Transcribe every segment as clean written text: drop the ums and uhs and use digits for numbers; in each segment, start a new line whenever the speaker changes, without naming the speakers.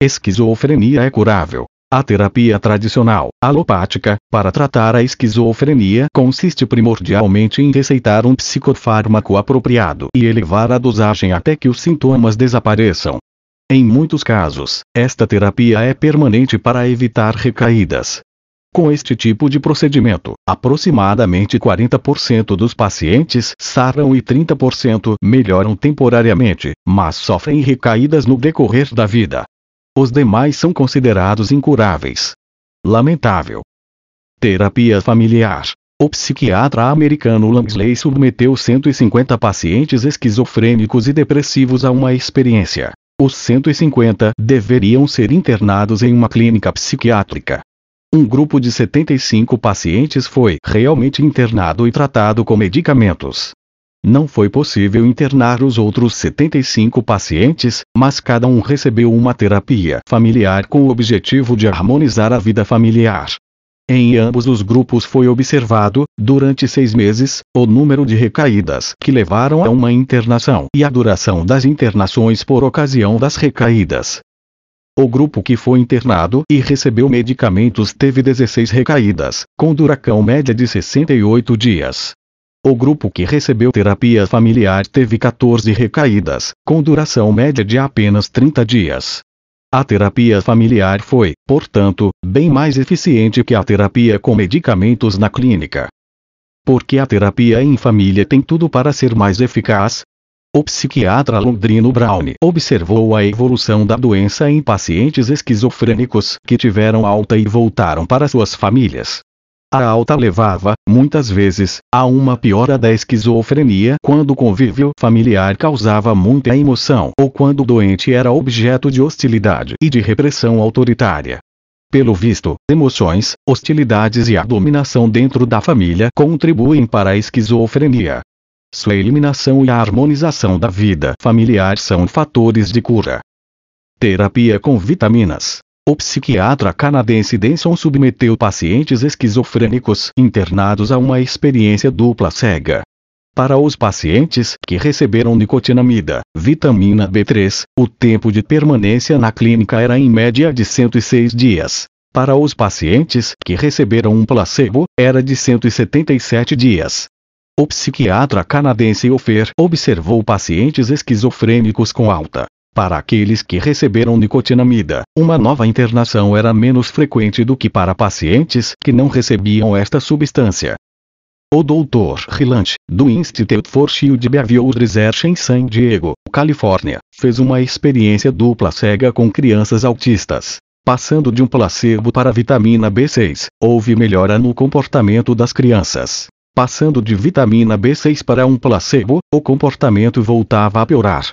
Esquizofrenia é curável. A terapia tradicional, alopática, para tratar a esquizofrenia consiste primordialmente em receitar um psicofármaco apropriado e elevar a dosagem até que os sintomas desapareçam. Em muitos casos, esta terapia é permanente para evitar recaídas. Com este tipo de procedimento, aproximadamente 40% dos pacientes saram e 30% melhoram temporariamente, mas sofrem recaídas no decorrer da vida. Os demais são considerados incuráveis. Lamentável. Terapia familiar. O psiquiatra americano Langsley submeteu 150 pacientes esquizofrênicos e depressivos a uma experiência. Os 150 deveriam ser internados em uma clínica psiquiátrica. Um grupo de 75 pacientes foi realmente internado e tratado com medicamentos. Não foi possível internar os outros 75 pacientes, mas cada um recebeu uma terapia familiar com o objetivo de harmonizar a vida familiar. Em ambos os grupos foi observado, durante 6 meses, o número de recaídas que levaram a uma internação e a duração das internações por ocasião das recaídas. O grupo que foi internado e recebeu medicamentos teve 16 recaídas, com duração média de 68 dias. O grupo que recebeu terapia familiar teve 14 recaídas, com duração média de apenas 30 dias. A terapia familiar foi, portanto, bem mais eficiente que a terapia com medicamentos na clínica. Porque a terapia em família tem tudo para ser mais eficaz? O psiquiatra londrino Brown observou a evolução da doença em pacientes esquizofrênicos que tiveram alta e voltaram para suas famílias. A alta levava, muitas vezes, a uma piora da esquizofrenia quando o convívio familiar causava muita emoção ou quando o doente era objeto de hostilidade e de repressão autoritária. Pelo visto, emoções, hostilidades e a dominação dentro da família contribuem para a esquizofrenia. Sua eliminação e a harmonização da vida familiar são fatores de cura. Terapia com vitaminas. O psiquiatra canadense Denson submeteu pacientes esquizofrênicos internados a uma experiência dupla cega. Para os pacientes que receberam nicotinamida, vitamina B3, o tempo de permanência na clínica era em média de 106 dias. Para os pacientes que receberam um placebo, era de 177 dias. O psiquiatra canadense Offer observou pacientes esquizofrênicos com alta. Para aqueles que receberam nicotinamida, uma nova internação era menos frequente do que para pacientes que não recebiam esta substância. O Dr. Hyland, do Institute for Child Behavioral Research em San Diego, Califórnia, fez uma experiência dupla cega com crianças autistas. Passando de um placebo para vitamina B6, houve melhora no comportamento das crianças. Passando de vitamina B6 para um placebo, o comportamento voltava a piorar.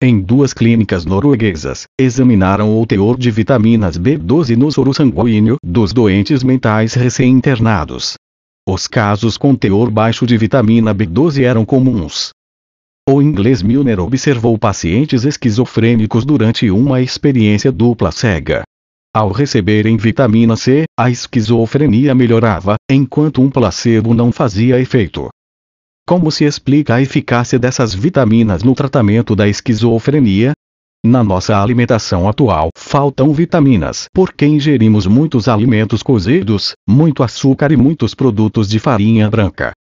Em 2 clínicas norueguesas, examinaram o teor de vitaminas B12 no soro sanguíneo dos doentes mentais recém-internados. Os casos com teor baixo de vitamina B12 eram comuns. O inglês Milner observou pacientes esquizofrênicos durante uma experiência dupla cega. Ao receberem vitamina C, a esquizofrenia melhorava, enquanto um placebo não fazia efeito. Como se explica a eficácia dessas vitaminas no tratamento da esquizofrenia? Na nossa alimentação atual, faltam vitaminas porque ingerimos muitos alimentos cozidos, muito açúcar e muitos produtos de farinha branca.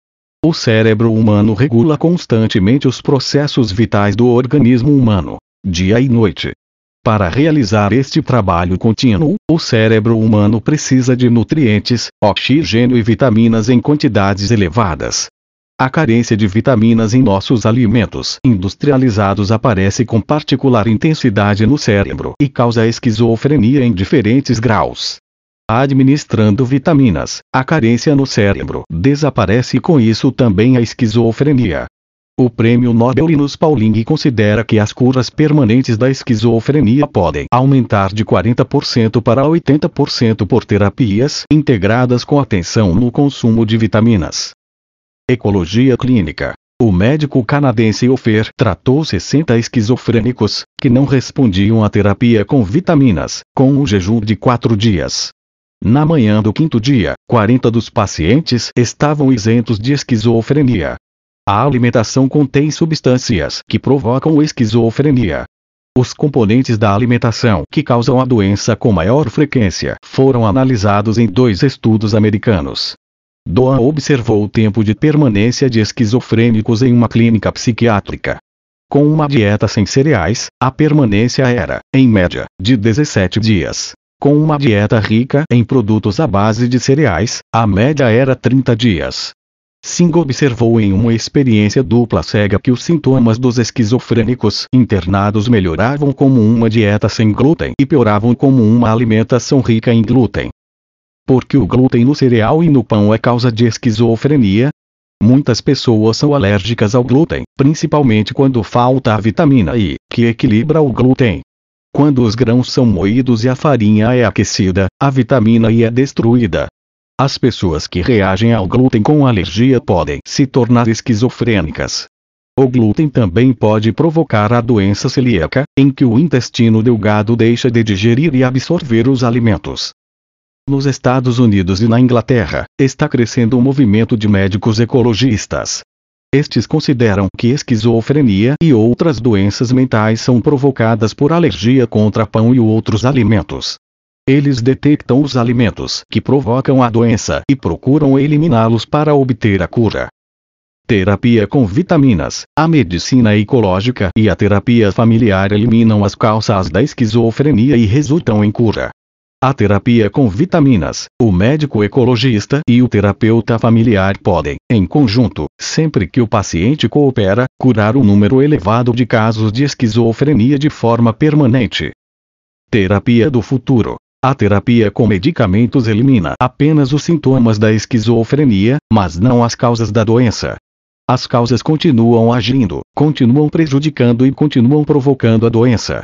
O cérebro humano regula constantemente os processos vitais do organismo humano, dia e noite. Para realizar este trabalho contínuo, o cérebro humano precisa de nutrientes, oxigênio e vitaminas em quantidades elevadas. A carência de vitaminas em nossos alimentos industrializados aparece com particular intensidade no cérebro e causa esquizofrenia em diferentes graus. Administrando vitaminas, a carência no cérebro desaparece e com isso também a esquizofrenia. O prêmio Nobel Linus Pauling considera que as curas permanentes da esquizofrenia podem aumentar de 40% para 80% por terapias integradas com atenção no consumo de vitaminas. Ecologia clínica. O médico canadense Offer tratou 60 esquizofrênicos, que não respondiam à terapia com vitaminas, com um jejum de 4 dias. Na manhã do 5º dia, 40 dos pacientes estavam isentos de esquizofrenia. A alimentação contém substâncias que provocam esquizofrenia. Os componentes da alimentação que causam a doença com maior frequência foram analisados em 2 estudos americanos. Doan observou o tempo de permanência de esquizofrênicos em uma clínica psiquiátrica. Com uma dieta sem cereais, a permanência era, em média, de 17 dias. Com uma dieta rica em produtos à base de cereais, a média era 30 dias. Singh observou em uma experiência dupla cega que os sintomas dos esquizofrênicos internados melhoravam como uma dieta sem glúten e pioravam como uma alimentação rica em glúten. Porque o glúten no cereal e no pão é causa de esquizofrenia? Muitas pessoas são alérgicas ao glúten, principalmente quando falta a vitamina I, que equilibra o glúten. Quando os grãos são moídos e a farinha é aquecida, a vitamina I é destruída. As pessoas que reagem ao glúten com alergia podem se tornar esquizofrênicas. O glúten também pode provocar a doença celíaca, em que o intestino delgado deixa de digerir e absorver os alimentos. Nos Estados Unidos e na Inglaterra, está crescendo um movimento de médicos ecologistas. Estes consideram que esquizofrenia e outras doenças mentais são provocadas por alergia contra pão e outros alimentos. Eles detectam os alimentos que provocam a doença e procuram eliminá-los para obter a cura. Terapia com vitaminas, a medicina ecológica e a terapia familiar eliminam as causas da esquizofrenia e resultam em cura. A terapia com vitaminas, o médico ecologista e o terapeuta familiar podem, em conjunto, sempre que o paciente coopera, curar um número elevado de casos de esquizofrenia de forma permanente. Terapia do futuro. A terapia com medicamentos elimina apenas os sintomas da esquizofrenia, mas não as causas da doença. As causas continuam agindo, continuam prejudicando e continuam provocando a doença.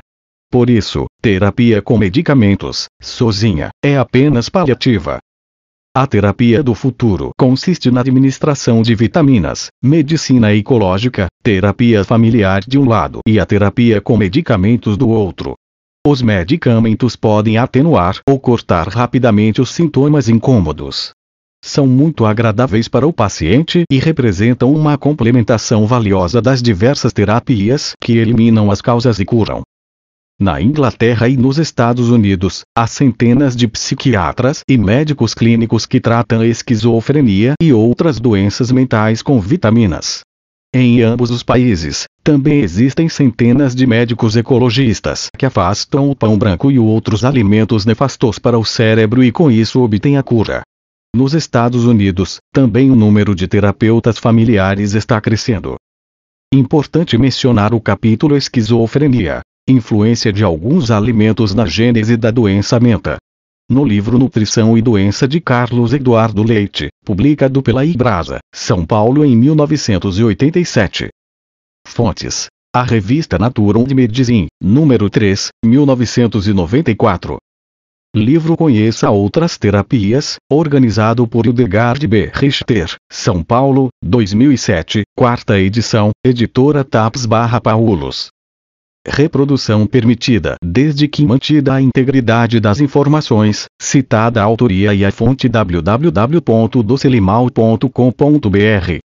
Por isso, terapia com medicamentos, sozinha, é apenas paliativa. A terapia do futuro consiste na administração de vitaminas, medicina ecológica, terapia familiar de um lado e a terapia com medicamentos do outro. Os medicamentos podem atenuar ou cortar rapidamente os sintomas incômodos. São muito agradáveis para o paciente e representam uma complementação valiosa das diversas terapias que eliminam as causas e curam. Na Inglaterra e nos Estados Unidos, há centenas de psiquiatras e médicos clínicos que tratam esquizofrenia e outras doenças mentais com vitaminas. Em ambos os países, também existem centenas de médicos ecologistas que afastam o pão branco e outros alimentos nefastos para o cérebro e com isso obtêm a cura. Nos Estados Unidos, também o número de terapeutas familiares está crescendo. Importante mencionar o capítulo Esquizofrenia. Influência de alguns alimentos na gênese da doença menta. No livro Nutrição e Doença de Carlos Eduardo Leite, publicado pela Ibrasa, São Paulo em 1987. Fontes: a revista Nature and Medicine, número 3, 1994. Livro Conheça Outras Terapias, organizado por Hildegard B. Richter, São Paulo, 2007, quarta edição, editora Taps/Paulos. Reprodução permitida desde que mantida a integridade das informações, citada a autoria e a fonte www.docelimal.com.br.